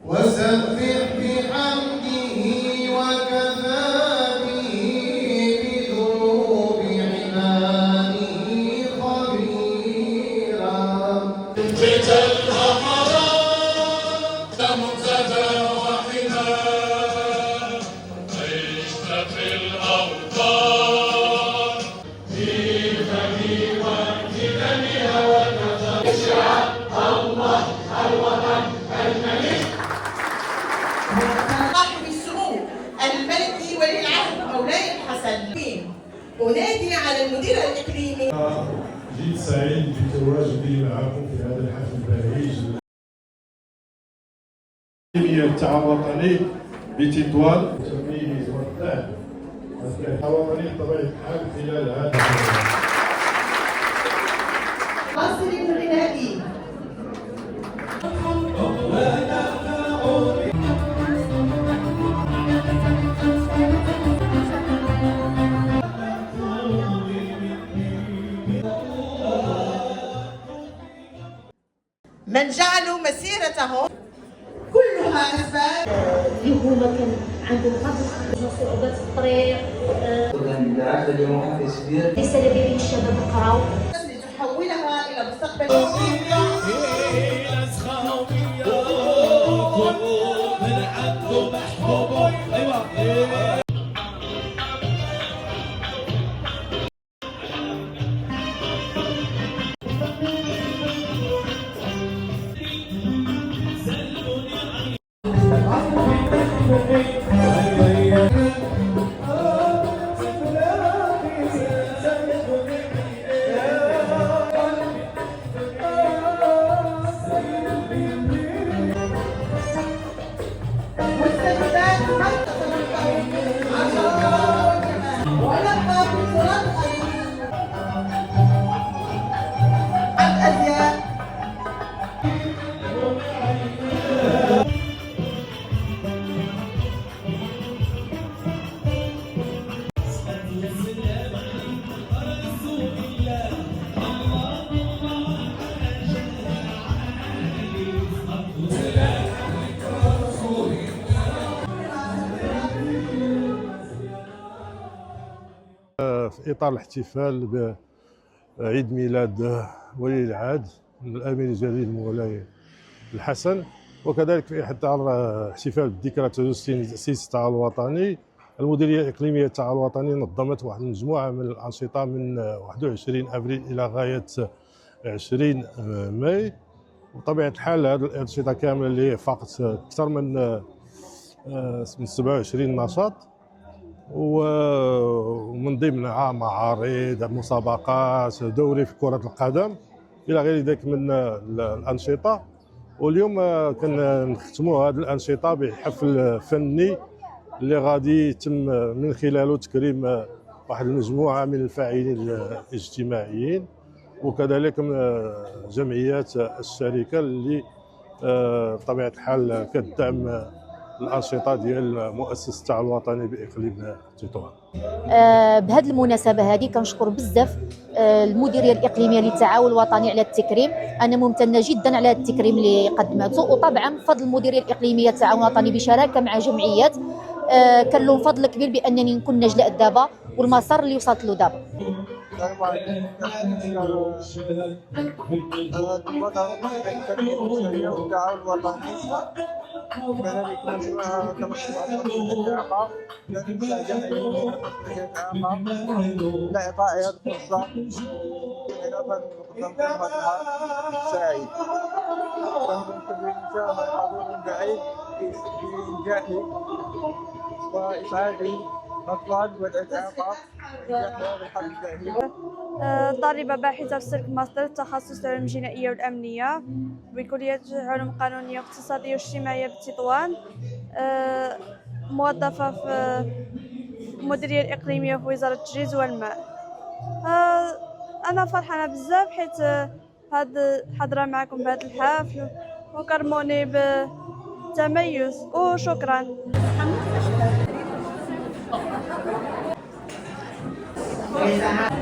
وسبح بحمده وكفى به بذنوب عباده خبيرا. بيت الحرام منتدى وحمى عشت في الأوطان في خليفة كتابها وكفى الشعب الله الوطن الملك. صاحب السمو الملكي ولي العهد مولاي الحسن. أنادي على المدير الإقليمي. جيت سعيد بتواجدي معكم في هذا الحفل البهيج التعاون الوطني بتطوان تميز والدعم الوطني بطبيعة الحال خلال هذا ناصر الغنائي. من جعلوا مسيرتهم كلها أسباب اللي هما كان عندهم بعض صعوبات في الطريق. بالعكس اليوم حافز كبير. رسالة ديالي للشباب القراو لتحولها إلى مستقبل. في إطار الاحتفال بعيد ميلاد ولي العهد الأمير الجليل مولاي الحسن، وكذلك في إطار احتفال بذكرى 63 تأسيس التعاون الوطني، المديرية الإقليمية للتعاون الوطني نظمت واحد المجموعة من الأنشطة من 21 أبريل إلى غاية 20 ماي. وبطبيعة الحال هذه الأنشطة كاملة اللي فاقت أكثر من 27 نشاط، ومن ضمنها معارض، مسابقات، دوري في كرة القدم إلى غير ذلك من الأنشطة. واليوم كنختموا هذه الأنشطة بحفل فني اللي غادي يتم من خلاله تكريم واحد المجموعة من الفاعلين الاجتماعيين وكذلك جمعيات الشركة اللي بطبيعة الحال كتدعم الأنشطة ديال مؤسسة التعاون الوطني بإقليم تطوان. بهذه المناسبة هذه كنشكر بزاف المديرية الإقليمية للتعاون الوطني على التكريم. أنا ممتنة جدا على التكريم اللي قدمته، وطبعا بفضل المديرية الإقليمية للتعاون الوطني بشراكة مع جمعيات كان لهم فضل كبير بأنني نكون نجلاء دابا والمسار اللي وصلت له دابا. لإعطاء هذه الفرصة سعيد حضور بعيد بإنجاح وإسعاد الأطفال والإعاقة. طالبة باحثة في سلك ماستر التخصص العلوم الجنائية والأمنية بكلية علوم قانونية واقتصادية واجتماعية بتطوان. موظفة في المديرية الإقليمية في وزارة التجهيز والماء. أنا فرحانة بزاف حيت هاد حضرة معكم بهذا الحفل وكرموني بالتميز وشكرا. بسعادة